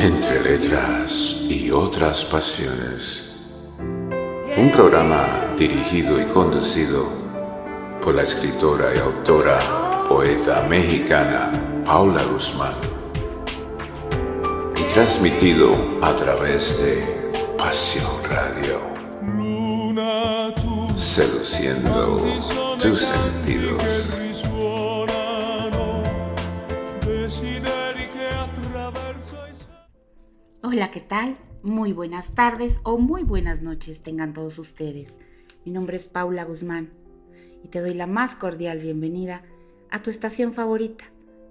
Entre letras y otras pasiones. Un programa dirigido y conducido por la escritora y autora, poeta mexicana Paula Guzmán. Y transmitido a través de Pasión Radio. Seduciendo tus sentidos. Hola, ¿qué tal? Muy buenas tardes o muy buenas noches tengan todos ustedes. Mi nombre es Paula Guzmán y te doy la más cordial bienvenida a tu estación favorita,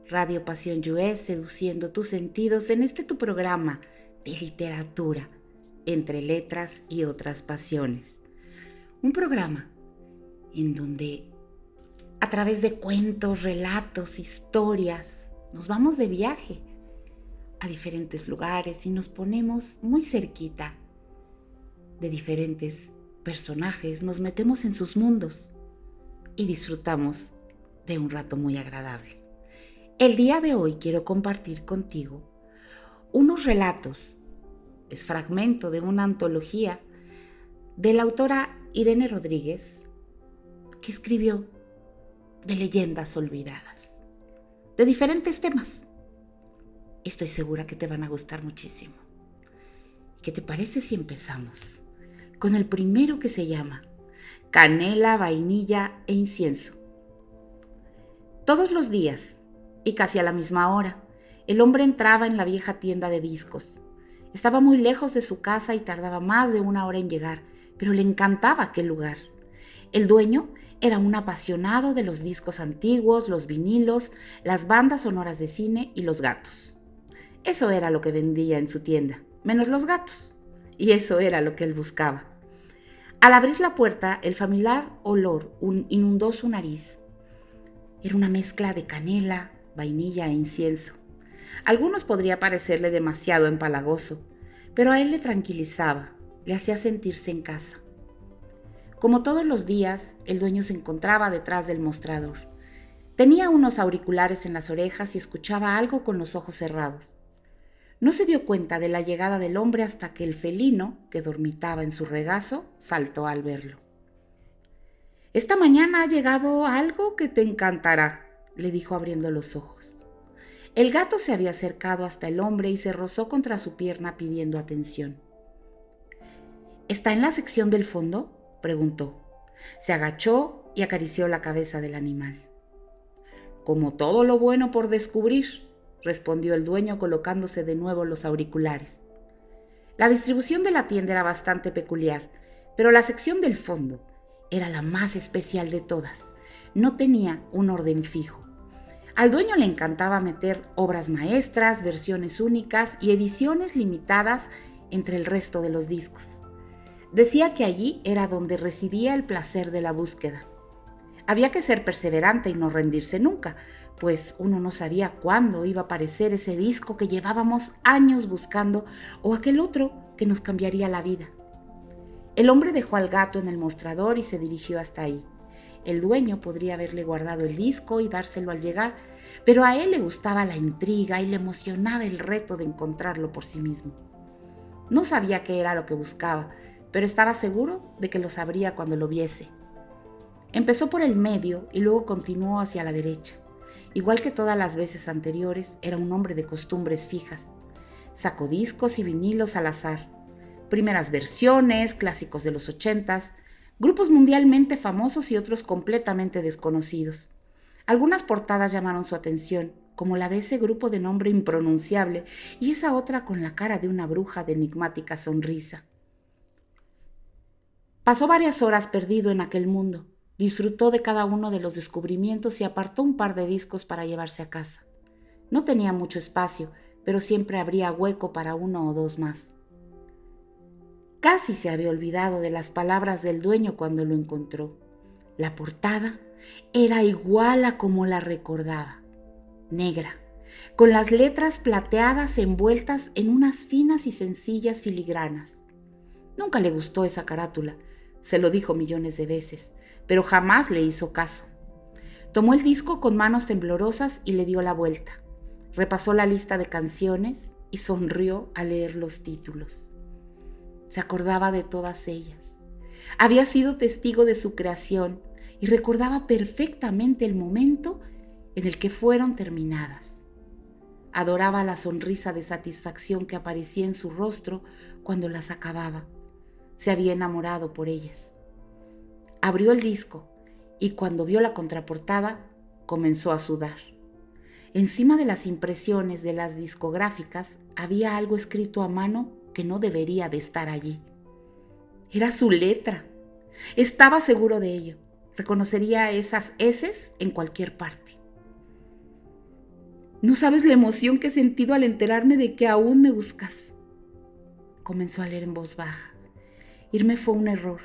Radio Pasión US, seduciendo tus sentidos en tu programa de literatura, entre letras y otras pasiones. Un programa en donde a través de cuentos, relatos, historias, nos vamos de viaje a diferentes lugares y nos ponemos muy cerquita de diferentes personajes, nos metemos en sus mundos y disfrutamos de un rato muy agradable. El día de hoy quiero compartir contigo unos relatos, es fragmento de una antología de la autora Irene Rodríguez, que escribió de leyendas olvidadas, de diferentes temas. Estoy segura que te van a gustar muchísimo. ¿Qué te parece si empezamos con el primero, que se llama Canela, Vainilla e Incienso? Todos los días, y casi a la misma hora, el hombre entraba en la vieja tienda de discos. Estaba muy lejos de su casa y tardaba más de 1 hora en llegar, pero le encantaba aquel lugar. El dueño era un apasionado de los discos antiguos, los vinilos, las bandas sonoras de cine y los gatos. Eso era lo que vendía en su tienda, menos los gatos, y eso era lo que él buscaba. Al abrir la puerta, el familiar olor inundó su nariz. Era una mezcla de canela, vainilla e incienso. A algunos podría parecerle demasiado empalagoso, pero a él le tranquilizaba, le hacía sentirse en casa. Como todos los días, el dueño se encontraba detrás del mostrador. Tenía unos auriculares en las orejas y escuchaba algo con los ojos cerrados. No se dio cuenta de la llegada del hombre hasta que el felino, que dormitaba en su regazo, saltó al verlo. «Esta mañana ha llegado algo que te encantará», le dijo abriendo los ojos. El gato se había acercado hasta el hombre y se rozó contra su pierna pidiendo atención. «¿Está en la sección del fondo?», preguntó. Se agachó y acarició la cabeza del animal. «Como todo lo bueno por descubrir», respondió el dueño colocándose de nuevo los auriculares. La distribución de la tienda era bastante peculiar, pero la sección del fondo era la más especial de todas. No tenía un orden fijo. Al dueño le encantaba meter obras maestras, versiones únicas y ediciones limitadas entre el resto de los discos. Decía que allí era donde residía el placer de la búsqueda. Había que ser perseverante y no rendirse nunca, pues uno no sabía cuándo iba a aparecer ese disco que llevábamos años buscando o aquel otro que nos cambiaría la vida. El hombre dejó al gato en el mostrador y se dirigió hasta ahí. El dueño podría haberle guardado el disco y dárselo al llegar, pero a él le gustaba la intriga y le emocionaba el reto de encontrarlo por sí mismo. No sabía qué era lo que buscaba, pero estaba seguro de que lo sabría cuando lo viese. Empezó por el medio y luego continuó hacia la derecha. Igual que todas las veces anteriores, era un hombre de costumbres fijas. Sacó discos y vinilos al azar. Primeras versiones, clásicos de los 80s, grupos mundialmente famosos y otros completamente desconocidos. Algunas portadas llamaron su atención, como la de ese grupo de nombre impronunciable y esa otra con la cara de una bruja de enigmática sonrisa. Pasó varias horas perdido en aquel mundo. Disfrutó de cada uno de los descubrimientos y apartó un par de discos para llevarse a casa. No tenía mucho espacio, pero siempre habría hueco para 1 o 2 más. Casi se había olvidado de las palabras del dueño cuando lo encontró. La portada era igual a como la recordaba, negra, con las letras plateadas envueltas en unas finas y sencillas filigranas. Nunca le gustó esa carátula, se lo dijo millones de veces, pero jamás le hizo caso. Tomó el disco con manos temblorosas y le dio la vuelta. Repasó la lista de canciones, y sonrió al leer los títulos. Se acordaba de todas ellas. Había sido testigo de su creación y recordaba perfectamente el momento en el que fueron terminadas. Adoraba la sonrisa de satisfacción que aparecía en su rostro cuando las acababa. Se había enamorado por ellas. Abrió el disco y cuando vio la contraportada comenzó a sudar. Encima de las impresiones de las discográficas había algo escrito a mano que no debería de estar allí. Era su letra. Estaba seguro de ello. Reconocería esas eses en cualquier parte. No sabes la emoción que he sentido al enterarme de que aún me buscas. Comenzó a leer en voz baja. Irme fue un error,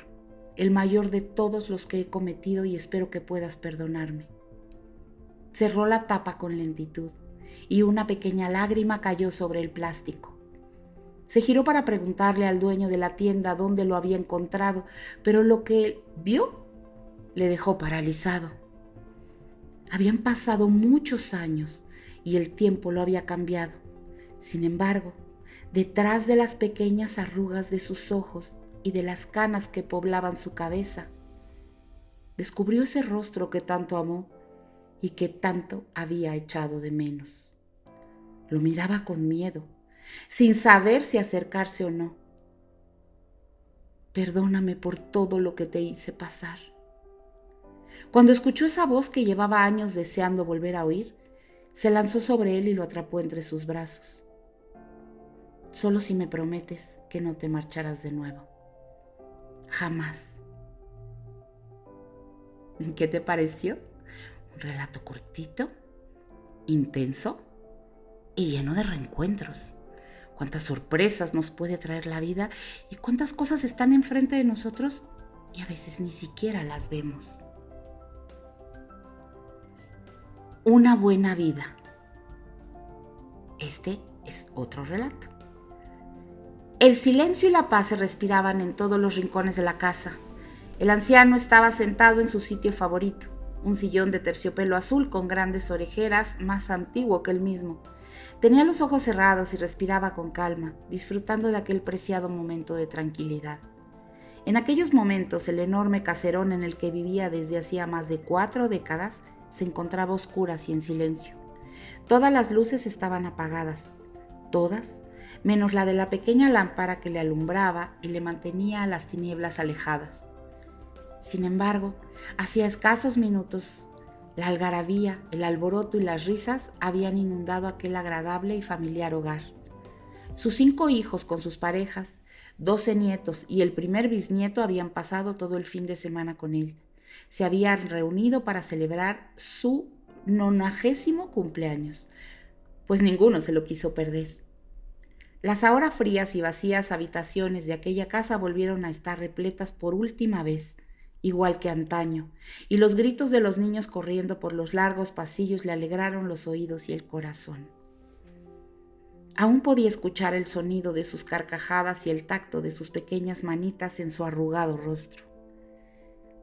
el mayor de todos los que he cometido y espero que puedas perdonarme. Cerró la tapa con lentitud y una pequeña lágrima cayó sobre el plástico. Se giró para preguntarle al dueño de la tienda dónde lo había encontrado, pero lo que vio le dejó paralizado. Habían pasado muchos años y el tiempo lo había cambiado. Sin embargo, detrás de las pequeñas arrugas de sus ojos y de las canas que poblaban su cabeza, descubrió ese rostro que tanto amó y que tanto había echado de menos. Lo miraba con miedo, sin saber si acercarse o no. Perdóname por todo lo que te hice pasar. Cuando escuchó esa voz que llevaba años deseando volver a oír, se lanzó sobre él y lo atrapó entre sus brazos. Solo si me prometes que no te marcharás de nuevo. Jamás. ¿Qué te pareció? Un relato cortito, intenso y lleno de reencuentros. Cuántas sorpresas nos puede traer la vida y cuántas cosas están enfrente de nosotros y a veces ni siquiera las vemos. Una buena vida. Este es otro relato. El silencio y la paz se respiraban en todos los rincones de la casa. El anciano estaba sentado en su sitio favorito, un sillón de terciopelo azul con grandes orejeras, más antiguo que él mismo. Tenía los ojos cerrados y respiraba con calma, disfrutando de aquel preciado momento de tranquilidad. En aquellos momentos, el enorme caserón en el que vivía desde hacía más de 4 décadas se encontraba a oscuras y en silencio. Todas las luces estaban apagadas, todas, menos la de la pequeña lámpara que le alumbraba y le mantenía a las tinieblas alejadas. Sin embargo, hacía escasos minutos, la algarabía, el alboroto y las risas habían inundado aquel agradable y familiar hogar. Sus 5 hijos con sus parejas, 12 nietos y el primer bisnieto habían pasado todo el fin de semana con él. Se habían reunido para celebrar su 90º cumpleaños, pues ninguno se lo quiso perder. Las ahora frías y vacías habitaciones de aquella casa volvieron a estar repletas por última vez, igual que antaño, y los gritos de los niños corriendo por los largos pasillos le alegraron los oídos y el corazón. Aún podía escuchar el sonido de sus carcajadas y el tacto de sus pequeñas manitas en su arrugado rostro.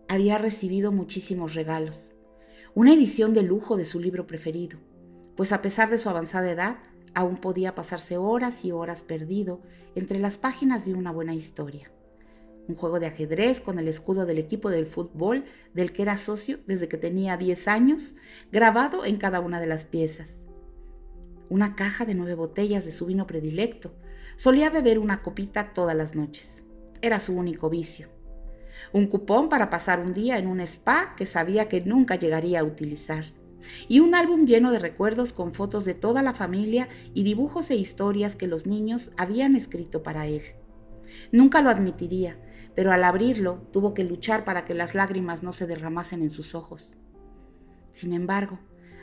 Había recibido muchísimos regalos, una edición de lujo de su libro preferido, pues a pesar de su avanzada edad, aún podía pasarse horas y horas perdido entre las páginas de una buena historia. Un juego de ajedrez con el escudo del equipo del fútbol del que era socio desde que tenía 10 años, grabado en cada una de las piezas. Una caja de 9 botellas de su vino predilecto. Solía beber una copita todas las noches. Era su único vicio. Un cupón para pasar un día en un spa que sabía que nunca llegaría a utilizar. Y un álbum lleno de recuerdos con fotos de toda la familia y dibujos e historias que los niños habían escrito para él. Nunca lo admitiría, pero al abrirlo tuvo que luchar para que las lágrimas no se derramasen en sus ojos. Sin embargo,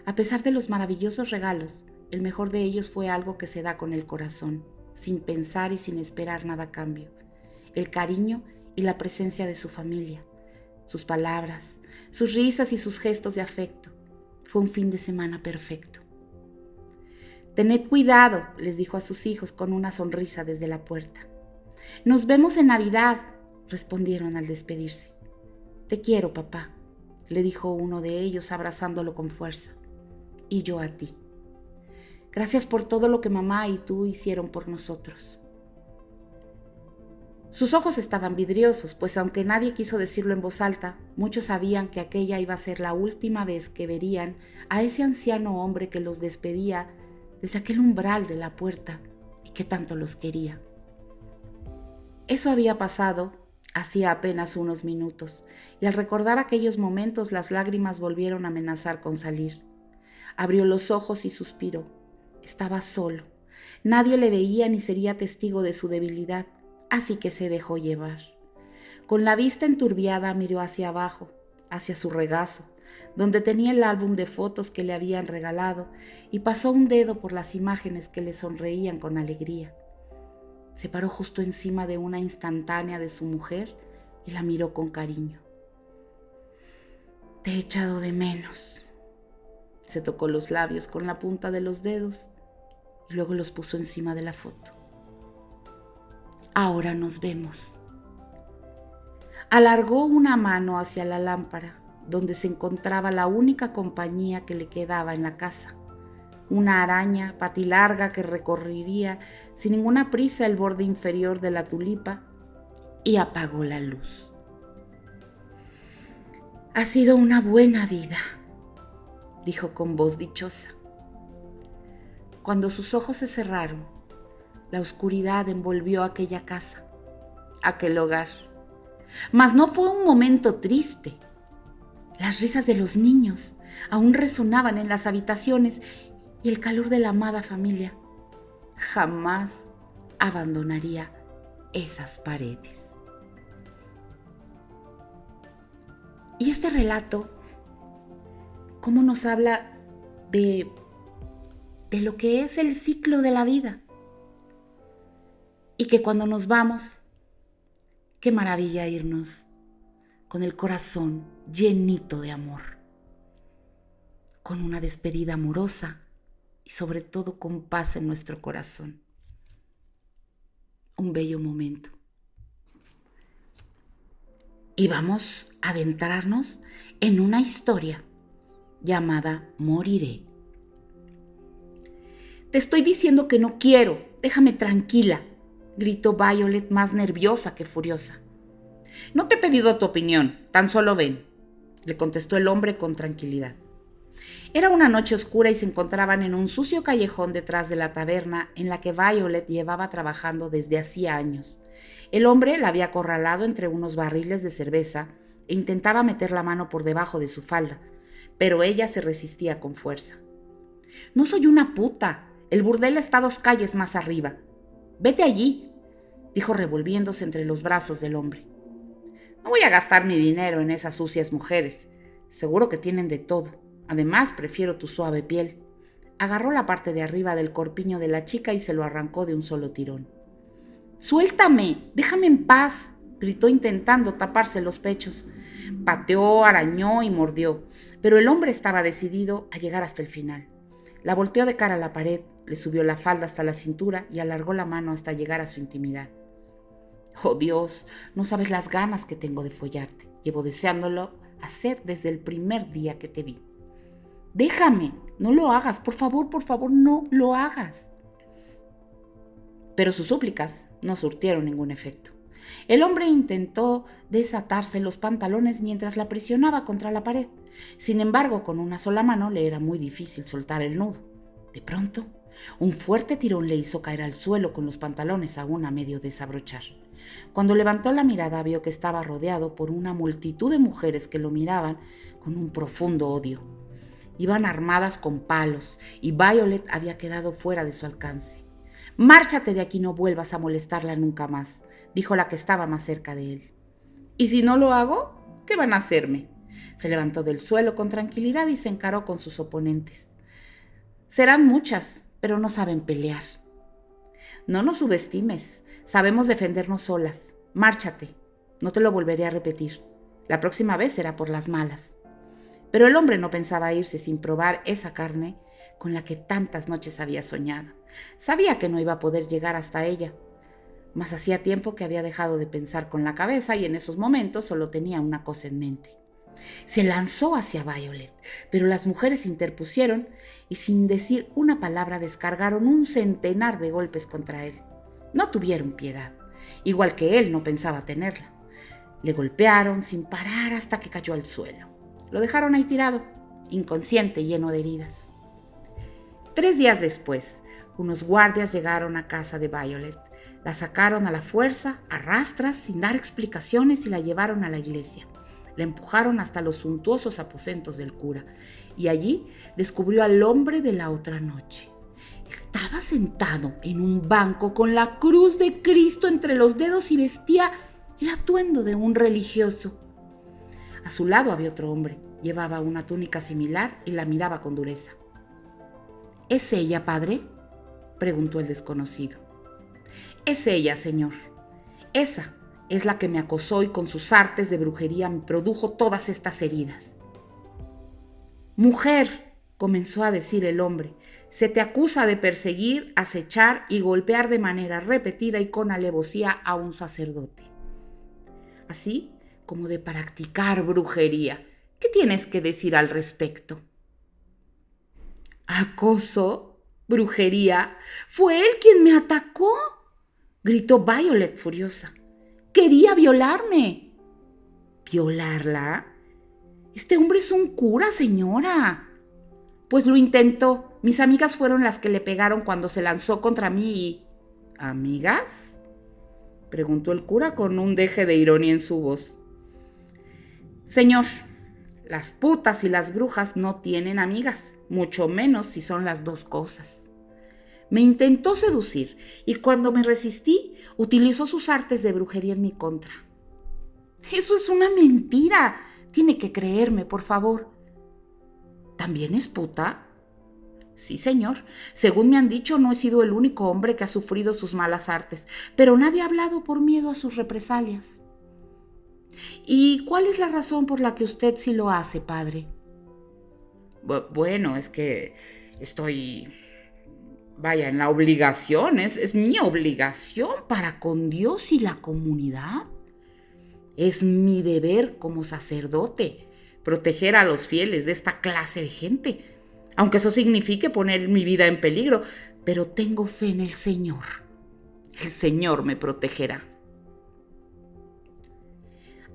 a pesar de los maravillosos regalos, el mejor de ellos fue algo que se da con el corazón, sin pensar y sin esperar nada a cambio: el cariño y la presencia de su familia, sus palabras, sus risas y sus gestos de afecto. Fue un fin de semana perfecto. «Tened cuidado», les dijo a sus hijos con una sonrisa desde la puerta. «Nos vemos en Navidad», respondieron al despedirse. «Te quiero, papá», le dijo uno de ellos abrazándolo con fuerza. «Y yo a ti». Gracias por todo lo que mamá y tú hicieron por nosotros. Sus ojos estaban vidriosos, pues aunque nadie quiso decirlo en voz alta, muchos sabían que aquella iba a ser la última vez que verían a ese anciano hombre que los despedía desde aquel umbral de la puerta y que tanto los quería. Eso había pasado hacía apenas unos minutos, y al recordar aquellos momentos las lágrimas volvieron a amenazar con salir. Abrió los ojos y suspiró. Estaba solo. Nadie le veía ni sería testigo de su debilidad. Así que se dejó llevar. Con la vista enturbiada miró hacia abajo, hacia su regazo, donde tenía el álbum de fotos que le habían regalado, y pasó un dedo por las imágenes que le sonreían con alegría. Se paró justo encima de una instantánea de su mujer y la miró con cariño. Te he echado de menos. Se tocó los labios con la punta de los dedos y luego los puso encima de la foto. Ahora nos vemos. Alargó una mano hacia la lámpara, donde se encontraba la única compañía que le quedaba en la casa. Una araña patilarga que recorrería sin ninguna prisa el borde inferior de la tulipa, y apagó la luz. Ha sido una buena vida, dijo con voz dichosa. Cuando sus ojos se cerraron, la oscuridad envolvió aquella casa, aquel hogar. Mas no fue un momento triste. Las risas de los niños aún resonaban en las habitaciones y el calor de la amada familia jamás abandonaría esas paredes. Y este relato, ¿cómo nos habla de lo que es el ciclo de la vida? Y que cuando nos vamos, qué maravilla irnos con el corazón llenito de amor, con una despedida amorosa y sobre todo con paz en nuestro corazón. Un bello momento. Y vamos a adentrarnos en una historia llamada Moriré. Te estoy diciendo que no quiero, déjame tranquila, gritó Violet más nerviosa que furiosa. No te he pedido tu opinión, tan solo ven, le contestó el hombre con tranquilidad. Era una noche oscura y se encontraban en un sucio callejón detrás de la taberna en la que Violet llevaba trabajando desde hacía años. El hombre la había acorralado entre unos barriles de cerveza e intentaba meter la mano por debajo de su falda, pero ella se resistía con fuerza. No soy una puta, el burdel está 2 calles más arriba. Vete allí, dijo revolviéndose entre los brazos del hombre. No voy a gastar mi dinero en esas sucias mujeres. Seguro que tienen de todo. Además, prefiero tu suave piel. Agarró la parte de arriba del corpiño de la chica y se lo arrancó de un solo tirón. ¡Suéltame! ¡Déjame en paz!, gritó intentando taparse los pechos. Pateó, arañó y mordió, pero el hombre estaba decidido a llegar hasta el final. La volteó de cara a la pared, le subió la falda hasta la cintura y alargó la mano hasta llegar a su intimidad. Oh Dios, no sabes las ganas que tengo de follarte. Llevo deseándolo hacer desde el primer día que te vi. Déjame, no lo hagas, por favor, no lo hagas. Pero sus súplicas no surtieron ningún efecto. El hombre intentó desatarse los pantalones mientras la presionaba contra la pared. Sin embargo, con una sola mano le era muy difícil soltar el nudo. De pronto, un fuerte tirón le hizo caer al suelo con los pantalones aún a medio desabrochar. Cuando levantó la mirada vio que estaba rodeado por una multitud de mujeres que lo miraban con un profundo odio. Iban armadas con palos y Violet había quedado fuera de su alcance. «Márchate de aquí, no vuelvas a molestarla nunca más», dijo la que estaba más cerca de él. «¿Y si no lo hago? ¿Qué van a hacerme?». Se levantó del suelo con tranquilidad y se encaró con sus oponentes. «Serán muchas, pero no saben pelear». «No nos subestimes, sabemos defendernos solas. Márchate, no te lo volveré a repetir. La próxima vez será por las malas». Pero el hombre no pensaba irse sin probar esa carne con la que tantas noches había soñado. Sabía que no iba a poder llegar hasta ella, mas hacía tiempo que había dejado de pensar con la cabeza y en esos momentos solo tenía una cosa en mente: Se lanzó hacia Violet, pero las mujeres se interpusieron y sin decir una palabra descargaron un centenar de golpes contra él. No tuvieron piedad, igual que él no pensaba tenerla. Le golpearon sin parar hasta que cayó al suelo. Lo dejaron ahí tirado, inconsciente y lleno de heridas. 3 días después, unos guardias llegaron a casa de Violet. La sacaron a la fuerza, a rastras, sin dar explicaciones, y la llevaron a la iglesia. La empujaron hasta los suntuosos aposentos del cura, y allí descubrió al hombre de la otra noche. Estaba sentado en un banco con la cruz de Cristo entre los dedos y vestía el atuendo de un religioso. A su lado había otro hombre. Llevaba una túnica similar y la miraba con dureza. ¿Es ella, padre?, preguntó el desconocido. Es ella, señor. Esa es la que me acosó y con sus artes de brujería me produjo todas estas heridas. Mujer, comenzó a decir el hombre, se te acusa de perseguir, acechar y golpear de manera repetida y con alevosía a un sacerdote, así como de practicar brujería. ¿Qué tienes que decir al respecto? ¿Acoso? ¿Brujería? ¿Fue él quien me atacó?, gritó Violet furiosa. Quería violarme. ¿Violarla? Este hombre es un cura, señora. Pues lo intentó. Mis amigas fueron las que le pegaron cuando se lanzó contra mí y... ¿Amigas?, preguntó el cura con un deje de ironía en su voz. Señor, las putas y las brujas no tienen amigas, mucho menos si son las dos cosas. Me intentó seducir y cuando me resistí, utilizó sus artes de brujería en mi contra. Eso es una mentira. Tiene que creerme, por favor. ¿También es puta? Sí, señor. Según me han dicho, no he sido el único hombre que ha sufrido sus malas artes, pero nadie ha hablado por miedo a sus represalias. ¿Y cuál es la razón por la que usted sí lo hace, padre? Bueno, es que estoy... en la obligación, es mi obligación para con Dios y la comunidad. Es mi deber como sacerdote proteger a los fieles de esta clase de gente, aunque eso signifique poner mi vida en peligro, pero tengo fe en el Señor. El Señor me protegerá.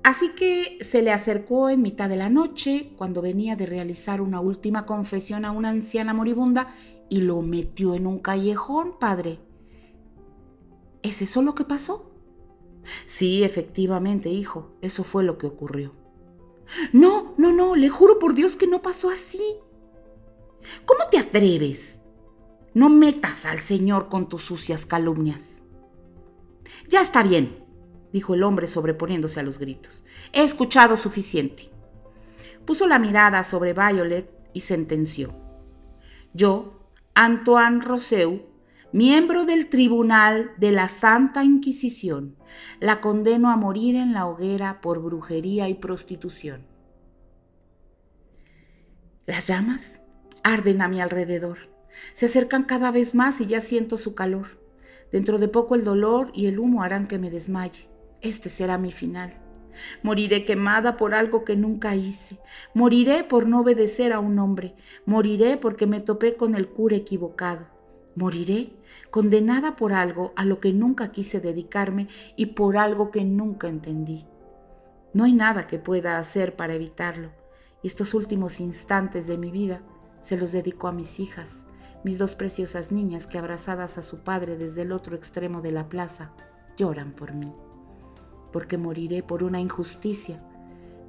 Así que se le acercó en mitad de la noche, cuando venía de realizar una última confesión a una anciana moribunda, y lo metió en un callejón, padre. ¿Es eso lo que pasó? Sí, efectivamente, hijo, eso fue lo que ocurrió. No, le juro por Dios que no pasó así. ¿Cómo te atreves? No metas al Señor con tus sucias calumnias. Ya está bien, dijo el hombre sobreponiéndose a los gritos. He escuchado suficiente. Puso la mirada sobre Violet y sentenció. Yo, Antoine Rousseau, miembro del Tribunal de la Santa Inquisición, la condeno a morir en la hoguera por brujería y prostitución. Las llamas arden a mi alrededor. Se acercan cada vez más y ya siento su calor. Dentro de poco el dolor y el humo harán que me desmaye. Este será mi final. Moriré quemada por algo que nunca hice. Moriré por no obedecer a un hombre. Moriré porque me topé con el cura equivocado. Moriré condenada por algo a lo que nunca quise dedicarme y por algo que nunca entendí. No hay nada que pueda hacer para evitarlo. Y estos últimos instantes de mi vida se los dedico a mis hijas, mis 2 preciosas niñas que, abrazadas a su padre desde el otro extremo de la plaza, lloran por mí. Porque moriré por una injusticia,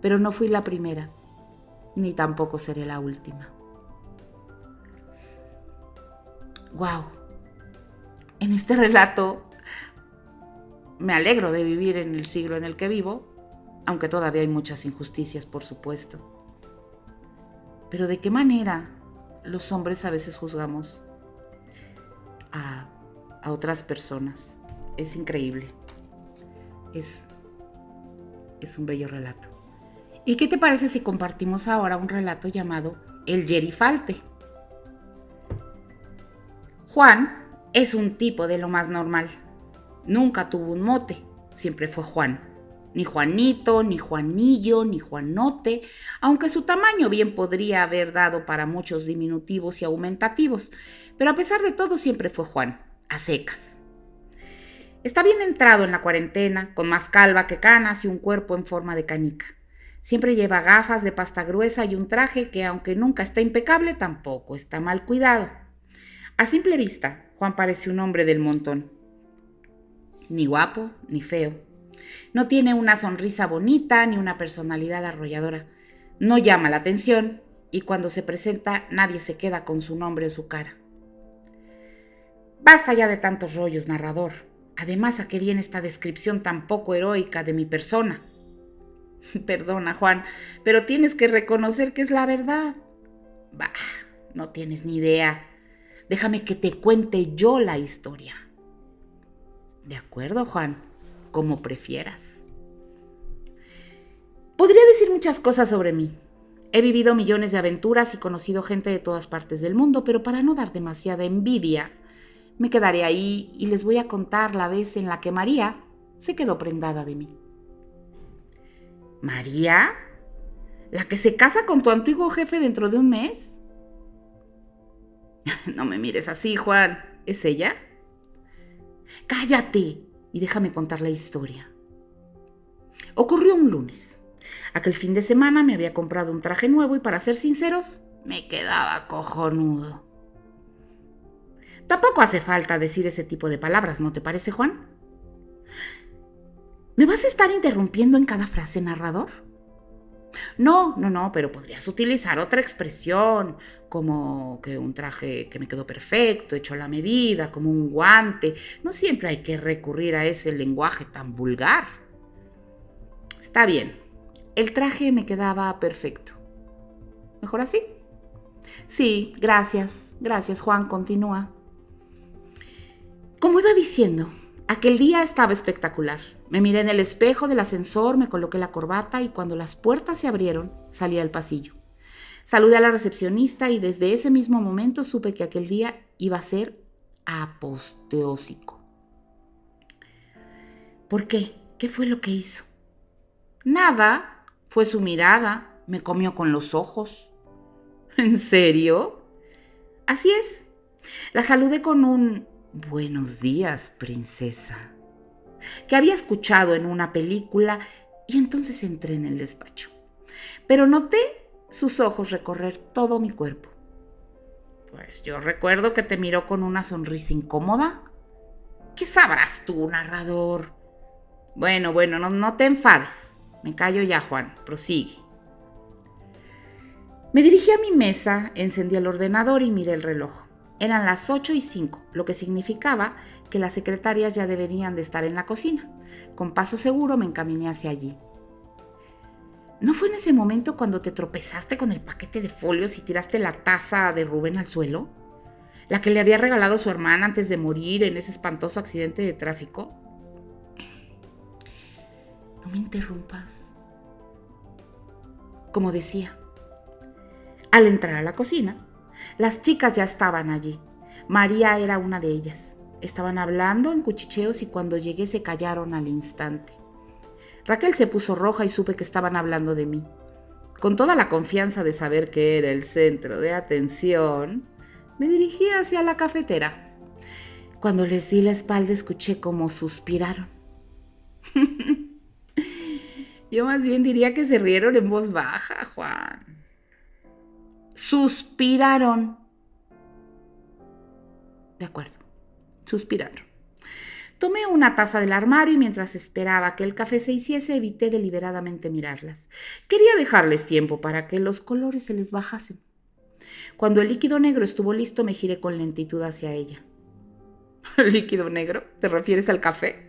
pero no fui la primera, ni tampoco seré la última. ¡Wow! En este relato me alegro de vivir en el siglo en el que vivo, aunque todavía hay muchas injusticias, por supuesto. Pero ¿de qué manera los hombres a veces juzgamos a otras personas? Es increíble. Es un bello relato. ¿Y qué te parece si compartimos ahora un relato llamado El Gerifalte? Juan es un tipo de lo más normal. Nunca tuvo un mote, siempre fue Juan. Ni Juanito, ni Juanillo, ni Juanote, aunque su tamaño bien podría haber dado para muchos diminutivos y aumentativos, pero a pesar de todo siempre fue Juan, a secas. Está bien entrado en la cuarentena, con más calva que canas y un cuerpo en forma de canica. Siempre lleva gafas de pasta gruesa y un traje que, aunque nunca está impecable, tampoco está mal cuidado. A simple vista, Juan parece un hombre del montón. Ni guapo, ni feo. No tiene una sonrisa bonita ni una personalidad arrolladora. No llama la atención y cuando se presenta nadie se queda con su nombre o su cara. Basta ya de tantos rollos, narrador. Además, ¿a qué viene esta descripción tan poco heroica de mi persona? Perdona, Juan, pero tienes que reconocer que es la verdad. Bah, no tienes ni idea. Déjame que te cuente yo la historia. De acuerdo, Juan, como prefieras. Podría decir muchas cosas sobre mí. He vivido millones de aventuras y conocido gente de todas partes del mundo, pero para no dar demasiada envidia, me quedaré ahí y les voy a contar la vez en la que María se quedó prendada de mí. ¿María? ¿La que se casa con tu antiguo jefe dentro de un mes? No me mires así, Juan. ¿Es ella? ¡Cállate! Y déjame contar la historia. Ocurrió un lunes. Aquel fin de semana me había comprado un traje nuevo y, para ser sinceros, me quedaba cojonudo. Tampoco hace falta decir ese tipo de palabras, ¿no te parece, Juan? ¿Me vas a estar interrumpiendo en cada frase, narrador? No, pero podrías utilizar otra expresión, como que un traje que me quedó perfecto, hecho a la medida, como un guante. No siempre hay que recurrir a ese lenguaje tan vulgar. Está bien, el traje me quedaba perfecto. ¿Mejor así? Sí, gracias, Juan, continúa. Como iba diciendo, aquel día estaba espectacular. Me miré en el espejo del ascensor, me coloqué la corbata y cuando las puertas se abrieron, salí al pasillo. Saludé a la recepcionista y desde ese mismo momento supe que aquel día iba a ser apoteósico. ¿Por qué? ¿Qué fue lo que hizo? Nada, fue su mirada, me comió con los ojos. ¿En serio? Así es. La saludé con un «Buenos días, princesa», que había escuchado en una película, y entonces entré en el despacho. Pero noté sus ojos recorrer todo mi cuerpo. Pues yo recuerdo que te miró con una sonrisa incómoda. ¿Qué sabrás tú, narrador? Bueno, no te enfades. Me callo ya, Juan. Prosigue. Me dirigí a mi mesa, encendí el ordenador y miré el reloj. Eran las 8:05, lo que significaba que las secretarias ya deberían de estar en la cocina. Con paso seguro me encaminé hacia allí. ¿No fue en ese momento cuando te tropezaste con el paquete de folios y tiraste la taza de Rubén al suelo? ¿La que le había regalado su hermana antes de morir en ese espantoso accidente de tráfico? No me interrumpas. Como decía, al entrar a la cocina, las chicas ya estaban allí. María era una de ellas. Estaban hablando en cuchicheos y cuando llegué se callaron al instante. Raquel se puso roja y supe que estaban hablando de mí. Con toda la confianza de saber que era el centro de atención, me dirigí hacia la cafetera. Cuando les di la espalda escuché cómo suspiraron. Yo más bien diría que se rieron en voz baja, Juan. Suspiraron. De acuerdo, suspiraron. Tomé una taza del armario y mientras esperaba que el café se hiciese, evité deliberadamente mirarlas. Quería dejarles tiempo para que los colores se les bajasen. Cuando el líquido negro estuvo listo, me giré con lentitud hacia ella. ¿Líquido negro? ¿Te refieres al café?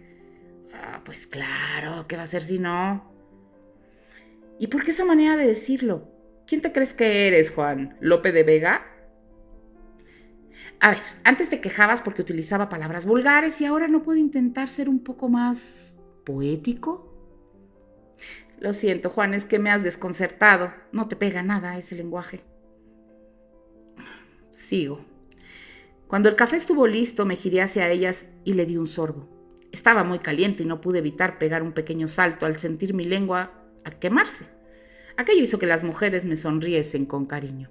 Pues claro, ¿qué va a ser si no? ¿Y por qué esa manera de decirlo? ¿Quién te crees que eres, Juan? ¿Lope de Vega? A ver, antes te quejabas porque utilizaba palabras vulgares y ahora no puedo intentar ser un poco más poético. Lo siento, Juan, es que me has desconcertado. No te pega nada ese lenguaje. Sigo. Cuando el café estuvo listo, me giré hacia ellas y le di un sorbo. Estaba muy caliente y no pude evitar pegar un pequeño salto al sentir mi lengua a quemarse. Aquello hizo que las mujeres me sonriesen con cariño.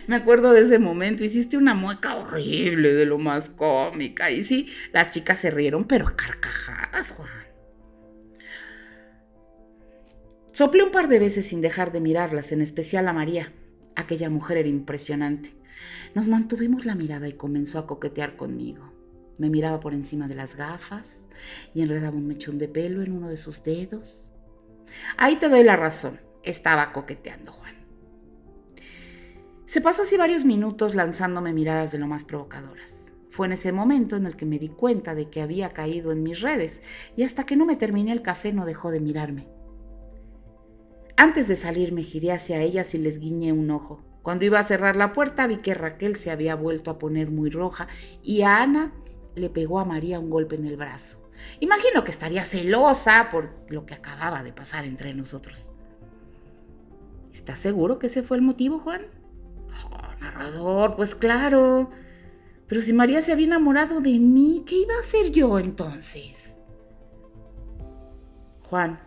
Me acuerdo de ese momento, hiciste una mueca horrible, de lo más cómica. Y sí, las chicas se rieron, pero a carcajadas, Juan. Soplé un par de veces sin dejar de mirarlas, en especial a María. Aquella mujer era impresionante. Nos mantuvimos la mirada y comenzó a coquetear conmigo. Me miraba por encima de las gafas y enredaba un mechón de pelo en uno de sus dedos. Ahí te doy la razón, estaba coqueteando, Juan. Se pasó así varios minutos lanzándome miradas de lo más provocadoras. Fue en ese momento en el que me di cuenta de que había caído en mis redes y hasta que no me terminé el café no dejó de mirarme. Antes de salir me giré hacia ellas y les guiñé un ojo. Cuando iba a cerrar la puerta vi que Raquel se había vuelto a poner muy roja y a Ana le pegó a María un golpe en el brazo. Imagino que estaría celosa por lo que acababa de pasar entre nosotros. ¿Estás seguro que ese fue el motivo, Juan? Oh, narrador, pues claro. Pero si María se había enamorado de mí, ¿qué iba a hacer yo entonces? Juan,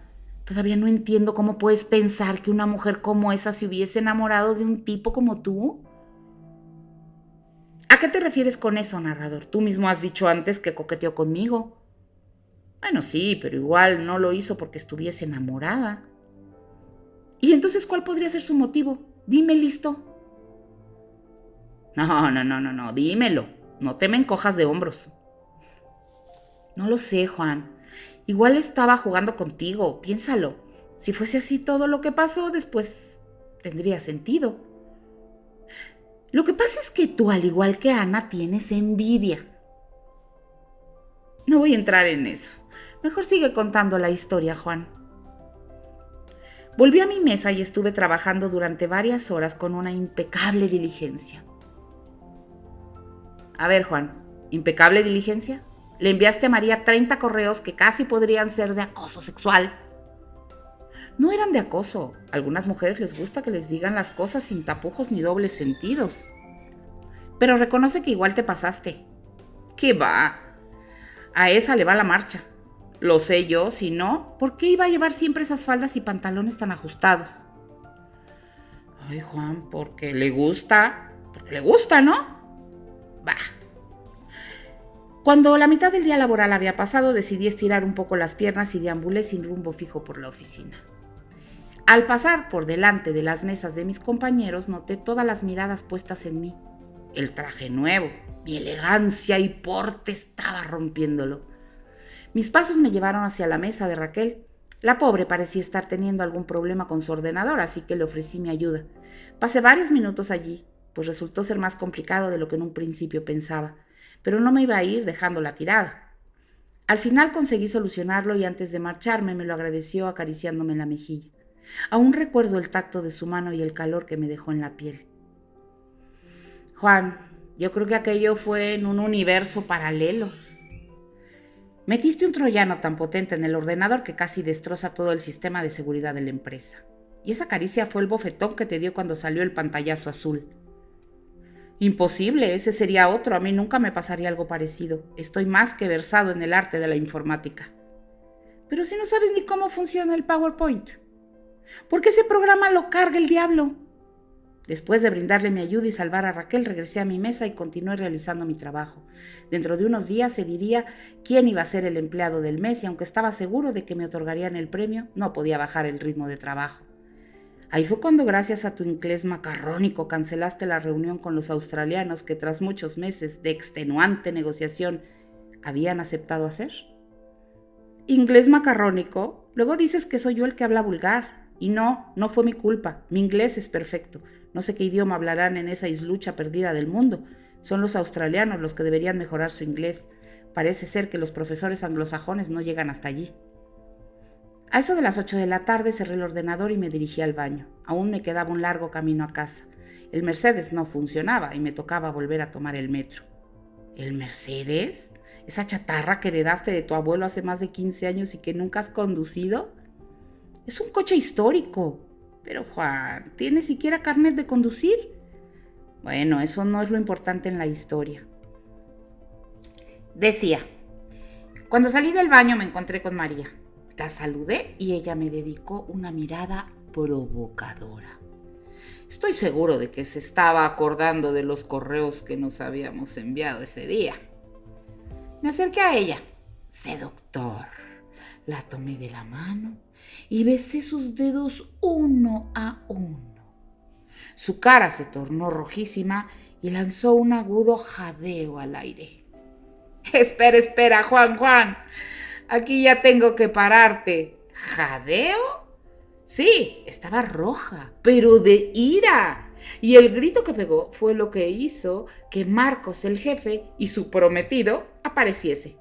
todavía no entiendo cómo puedes pensar que una mujer como esa se hubiese enamorado de un tipo como tú. ¿A qué te refieres con eso, narrador? Tú mismo has dicho antes que coqueteó conmigo. Bueno, sí, pero igual no lo hizo porque estuviese enamorada. ¿Y entonces cuál podría ser su motivo? Dime, listo. No, dímelo. No te me encojas de hombros. No lo sé, Juan. Igual estaba jugando contigo, piénsalo. Si fuese así todo lo que pasó, después tendría sentido. Lo que pasa es que tú, al igual que Ana, tienes envidia. No voy a entrar en eso. Mejor sigue contando la historia, Juan. Volví a mi mesa y estuve trabajando durante varias horas con una impecable diligencia. A ver, Juan, ¿impecable diligencia? Le enviaste a María 30 correos que casi podrían ser de acoso sexual. No eran de acoso. A algunas mujeres les gusta que les digan las cosas sin tapujos ni dobles sentidos. Pero reconoce que igual te pasaste. ¿Qué va? A esa le va la marcha. Lo sé yo, si no, ¿por qué iba a llevar siempre esas faldas y pantalones tan ajustados? Ay, Juan, porque le gusta, ¿no? Bah. Cuando la mitad del día laboral había pasado, decidí estirar un poco las piernas y deambulé sin rumbo fijo por la oficina. Al pasar por delante de las mesas de mis compañeros, noté todas las miradas puestas en mí. El traje nuevo, mi elegancia y porte estaba rompiéndolo. Mis pasos me llevaron hacia la mesa de Raquel. La pobre parecía estar teniendo algún problema con su ordenador, así que le ofrecí mi ayuda. Pasé varios minutos allí, pues resultó ser más complicado de lo que en un principio pensaba, pero no me iba a ir dejándola tirada. Al final conseguí solucionarlo y antes de marcharme me lo agradeció acariciándome en la mejilla. Aún recuerdo el tacto de su mano y el calor que me dejó en la piel. Juan, yo creo que aquello fue en un universo paralelo. Metiste un troyano tan potente en el ordenador que casi destroza todo el sistema de seguridad de la empresa. Y esa caricia fue el bofetón que te dio cuando salió el pantallazo azul. Imposible, ese sería otro. A mí nunca me pasaría algo parecido. Estoy más que versado en el arte de la informática. Pero si no sabes ni cómo funciona el PowerPoint. ¿Por qué ese programa lo carga el diablo? Después de brindarle mi ayuda y salvar a Raquel, regresé a mi mesa y continué realizando mi trabajo. Dentro de unos días se diría quién iba a ser el empleado del mes y aunque estaba seguro de que me otorgarían el premio, no podía bajar el ritmo de trabajo. Ahí fue cuando, gracias a tu inglés macarrónico, cancelaste la reunión con los australianos que tras muchos meses de extenuante negociación habían aceptado hacer. ¿Inglés macarrónico? Luego dices que soy yo el que habla vulgar. Y no fue mi culpa. Mi inglés es perfecto. No sé qué idioma hablarán en esa islucha perdida del mundo. Son los australianos los que deberían mejorar su inglés. Parece ser que los profesores anglosajones no llegan hasta allí. A eso de las 8 de la tarde cerré el ordenador y me dirigí al baño. Aún me quedaba un largo camino a casa. El Mercedes no funcionaba y me tocaba volver a tomar el metro. ¿El Mercedes? ¿Esa chatarra que heredaste de tu abuelo hace más de 15 años y que nunca has conducido? Es un coche histórico. Pero Juan, ¿tienes siquiera carnet de conducir? Bueno, eso no es lo importante en la historia. Decía, Cuando salí del baño me encontré con María. La saludé y ella me dedicó una mirada provocadora. Estoy seguro de que se estaba acordando de los correos que nos habíamos enviado ese día. Me acerqué a ella. Seductor. La tomé de la mano y besé sus dedos uno a uno. Su cara se tornó rojísima y lanzó un agudo jadeo al aire. Espera, Juan. Aquí ya tengo que pararte. ¿Jadeo? Sí, estaba roja, pero de ira. Y el grito que pegó fue lo que hizo que Marcos, el jefe, y su prometido apareciese.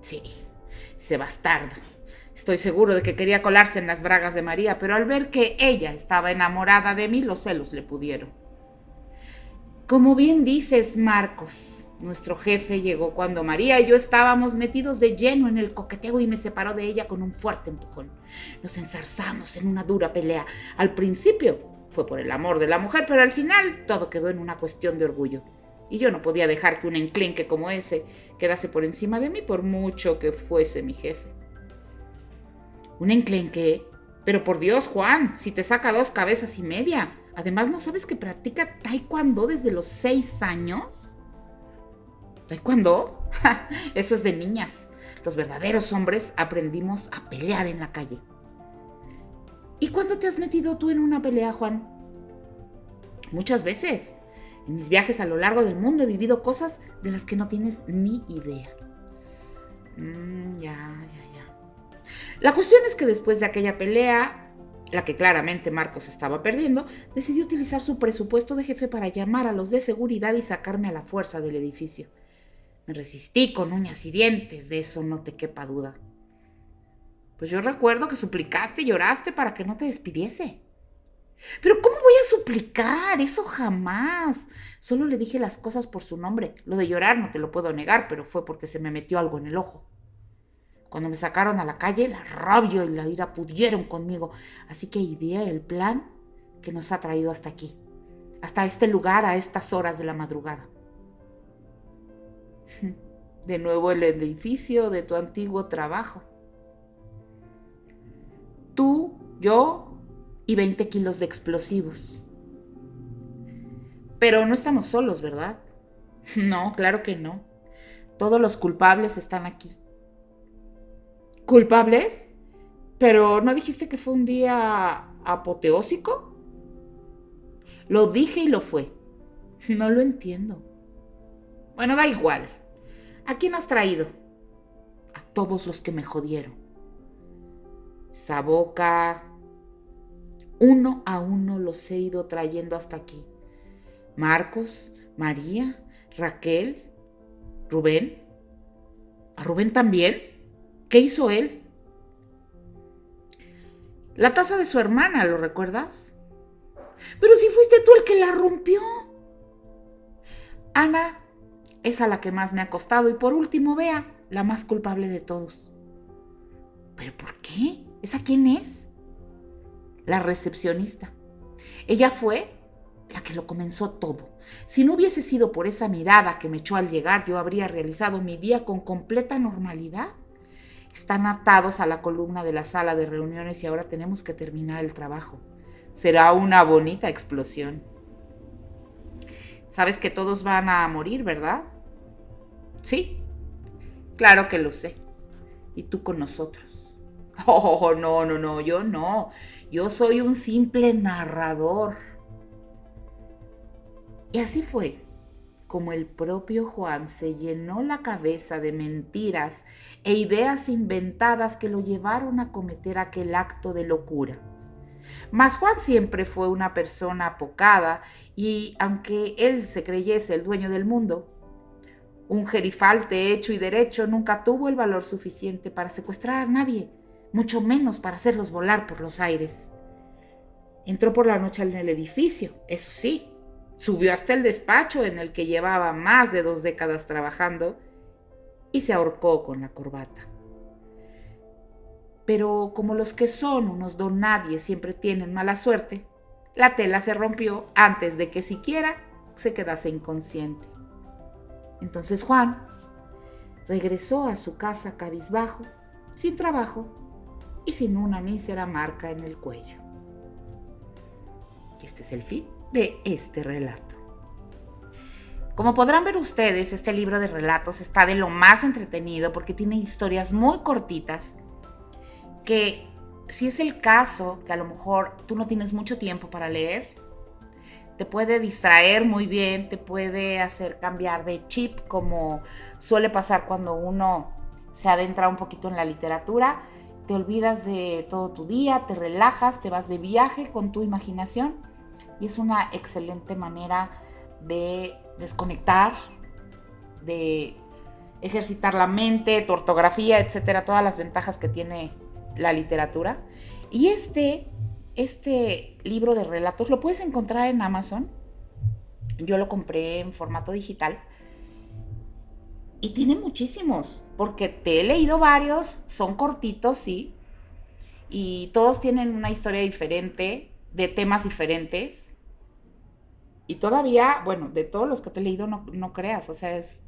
Sí, ese bastardo. Estoy seguro de que quería colarse en las bragas de María, pero al ver que ella estaba enamorada de mí, los celos le pudieron. Como bien dices, Marcos, nuestro jefe llegó cuando María y yo estábamos metidos de lleno en el coqueteo y me separó de ella con un fuerte empujón. Nos enzarzamos en una dura pelea. Al principio fue por el amor de la mujer, pero al final todo quedó en una cuestión de orgullo. Y yo no podía dejar que un enclenque como ese quedase por encima de mí por mucho que fuese mi jefe. ¿Un enclenque? Pero por Dios, Juan, si te saca 2 cabezas y media. Además, ¿no sabes que practica taekwondo desde los 6 años? ¿Taekwondo? Eso es de niñas. Los verdaderos hombres aprendimos a pelear en la calle. ¿Y cuándo te has metido tú en una pelea, Juan? Muchas veces. En mis viajes a lo largo del mundo he vivido cosas de las que no tienes ni idea. Ya. La cuestión es que después de aquella pelea, la que claramente Marcos estaba perdiendo, decidió utilizar su presupuesto de jefe para llamar a los de seguridad y sacarme a la fuerza del edificio. Me resistí con uñas y dientes, de eso no te quepa duda. Pues yo recuerdo que suplicaste y lloraste para que no te despidiese. Pero ¿cómo voy a suplicar? Eso jamás. Solo le dije las cosas por su nombre. Lo de llorar no te lo puedo negar, pero fue porque se me metió algo en el ojo. Cuando me sacaron a la calle, la rabia y la ira pudieron conmigo. Así que ideé el plan que nos ha traído hasta aquí. Hasta este lugar a estas horas de la madrugada. De nuevo el edificio de tu antiguo trabajo. Tú, yo y 20 kilos de explosivos. Pero no estamos solos, ¿verdad? No, claro que no. Todos los culpables están aquí. ¿Culpables? ¿Pero no dijiste que fue un día apoteósico? Lo dije y lo fue. No lo entiendo. Bueno, da igual. ¿A quién has traído? A todos los que me jodieron. Esa boca. Uno a uno los he ido trayendo hasta aquí. Marcos, María, Raquel, Rubén. ¿A Rubén también? ¿Qué hizo él? La taza de su hermana, ¿lo recuerdas? Pero si fuiste tú el que la rompió. Ana es a la que más me ha costado y por último, Bea, la más culpable de todos. ¿Pero por qué? ¿Esa quién es? La recepcionista. Ella fue la que lo comenzó todo. Si no hubiese sido por esa mirada que me echó al llegar, yo habría realizado mi día con completa normalidad. Están atados a la columna de la sala de reuniones y ahora tenemos que terminar el trabajo. Será una bonita explosión. Sabes que todos van a morir, ¿verdad? Sí, claro que lo sé. Y tú con nosotros. Oh, no, yo no. Yo soy un simple narrador. Y así fue como el propio Juan se llenó la cabeza de mentiras e ideas inventadas que lo llevaron a cometer aquel acto de locura. Mas Juan siempre fue una persona apocada y, aunque él se creyese el dueño del mundo, un gerifalte hecho y derecho nunca tuvo el valor suficiente para secuestrar a nadie, mucho menos para hacerlos volar por los aires. Entró por la noche en el edificio, eso sí. Subió hasta el despacho en el que llevaba más de 2 décadas trabajando y se ahorcó con la corbata. Pero como los que son unos donadies siempre tienen mala suerte, la tela se rompió antes de que siquiera se quedase inconsciente. Entonces Juan regresó a su casa cabizbajo, sin trabajo y sin una mísera marca en el cuello. Y este es el fin de este relato. Como podrán ver ustedes, este libro de relatos está de lo más entretenido porque tiene historias muy cortitas que, si es el caso que a lo mejor tú no tienes mucho tiempo para leer, te puede distraer muy bien, te puede hacer cambiar de chip, como suele pasar cuando uno se adentra un poquito en la literatura. Te olvidas de todo tu día, te relajas, te vas de viaje con tu imaginación y es una excelente manera de desconectar, de ejercitar la mente, tu ortografía, etcétera, todas las ventajas que tiene la literatura. Y este libro de relatos lo puedes encontrar en Amazon. Yo lo compré en formato digital y tiene muchísimos, porque te he leído varios, son cortitos, sí, y todos tienen una historia diferente, de temas diferentes. Y todavía, bueno, de todos los que te he leído no creas, o sea, es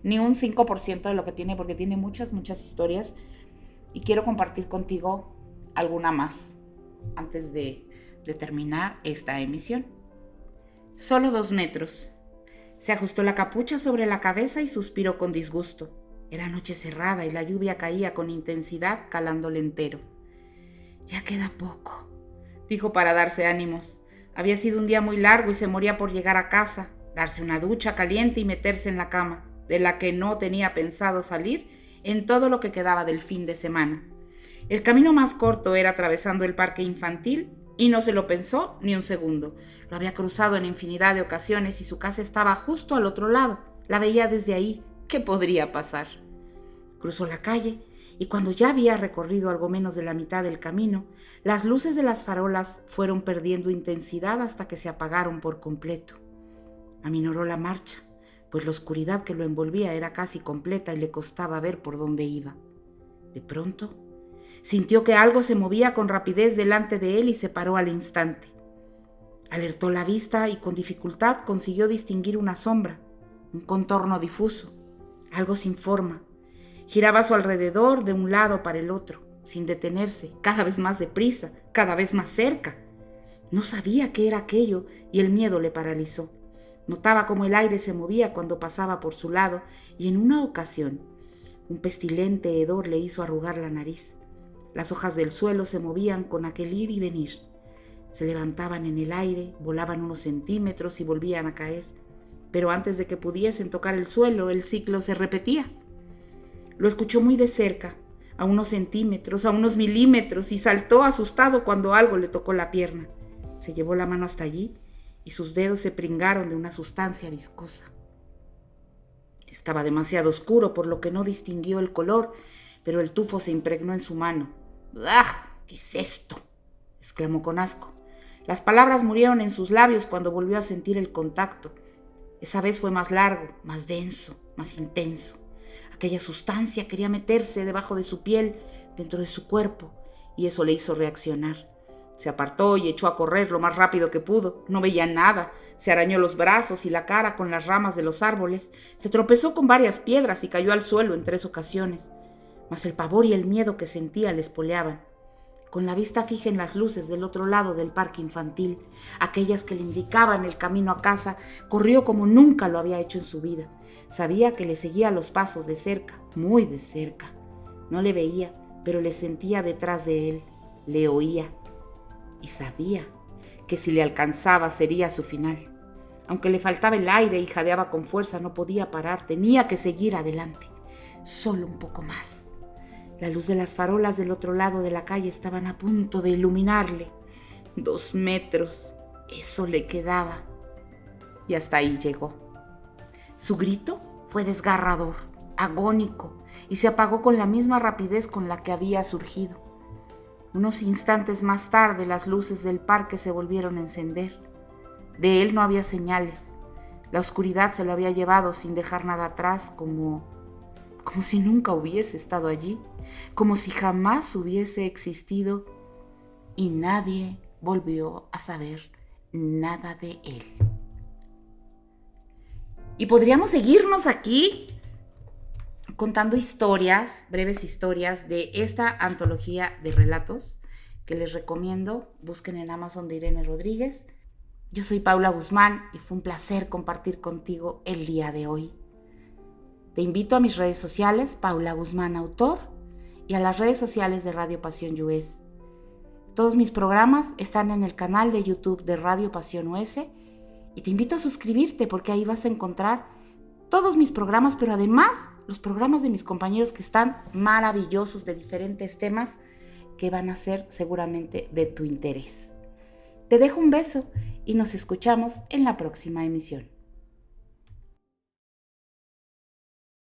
ni un 5% de lo que tiene, porque tiene muchas historias y quiero compartir contigo alguna más antes de terminar esta emisión. Solo 2 metros. Se ajustó la capucha sobre la cabeza y suspiró con disgusto. Era noche cerrada y la lluvia caía con intensidad, calándole entero. Ya queda poco, dijo para darse ánimos. Había sido un día muy largo y se moría por llegar a casa, darse una ducha caliente y meterse en la cama, de la que no tenía pensado salir en todo lo que quedaba del fin de semana. El camino más corto era atravesando el parque infantil y no se lo pensó ni un segundo. Lo había cruzado en infinidad de ocasiones y su casa estaba justo al otro lado. La veía desde ahí. ¿Qué podría pasar? Cruzó la calle y cuando ya había recorrido algo menos de la mitad del camino, las luces de las farolas fueron perdiendo intensidad hasta que se apagaron por completo. Aminoró la marcha, pues la oscuridad que lo envolvía era casi completa y le costaba ver por dónde iba. De pronto, sintió que algo se movía con rapidez delante de él y se paró al instante. Alertó la vista y con dificultad consiguió distinguir una sombra, un contorno difuso, algo sin forma. Giraba a su alrededor de un lado para el otro, sin detenerse, cada vez más deprisa, cada vez más cerca. No sabía qué era aquello y el miedo le paralizó. Notaba cómo el aire se movía cuando pasaba por su lado y en una ocasión un pestilente hedor le hizo arrugar la nariz. Las hojas del suelo se movían con aquel ir y venir. Se levantaban en el aire, volaban unos centímetros y volvían a caer. Pero antes de que pudiesen tocar el suelo, el ciclo se repetía. Lo escuchó muy de cerca, a unos centímetros, a unos milímetros, y saltó asustado cuando algo le tocó la pierna. Se llevó la mano hasta allí y sus dedos se pringaron de una sustancia viscosa. Estaba demasiado oscuro, por lo que no distinguió el color, pero el tufo se impregnó en su mano. ¡Ah! ¿Qué es esto?, exclamó con asco. Las palabras murieron en sus labios cuando volvió a sentir el contacto. Esa vez fue más largo, más denso, más intenso. Aquella sustancia quería meterse debajo de su piel, dentro de su cuerpo, y eso le hizo reaccionar. Se apartó y echó a correr lo más rápido que pudo. No veía nada. Se arañó los brazos y la cara con las ramas de los árboles. Se tropezó con varias piedras y cayó al suelo en 3 ocasiones. Mas el pavor y el miedo que sentía le espoleaban. Con la vista fija en las luces del otro lado del parque infantil, aquellas que le indicaban el camino a casa, corrió como nunca lo había hecho en su vida. Sabía que le seguía los pasos de cerca, muy de cerca. No le veía, pero le sentía detrás de él, le oía. Y sabía que si le alcanzaba sería su final. Aunque le faltaba el aire y jadeaba con fuerza, no podía parar, tenía que seguir adelante. Solo un poco más. La luz de las farolas del otro lado de la calle estaban a punto de iluminarle. 2 metros, eso le quedaba. Y hasta ahí llegó. Su grito fue desgarrador, agónico, y se apagó con la misma rapidez con la que había surgido. Unos instantes más tarde, las luces del parque se volvieron a encender. De él no había señales. La oscuridad se lo había llevado sin dejar nada atrás, como si nunca hubiese estado allí, como si jamás hubiese existido, y nadie volvió a saber nada de él. Y podríamos seguirnos aquí contando historias, breves historias de esta antología de relatos que les recomiendo. Busquen en Amazon de Irene Rodríguez. Yo soy Paula Guzmán y fue un placer compartir contigo el día de hoy. Te invito a mis redes sociales, Paula Guzmán Autor, y a las redes sociales de Radio Pasión US. Todos mis programas están en el canal de YouTube de Radio Pasión US y te invito a suscribirte porque ahí vas a encontrar todos mis programas, pero además los programas de mis compañeros que están maravillosos de diferentes temas que van a ser seguramente de tu interés. Te dejo un beso y nos escuchamos en la próxima emisión.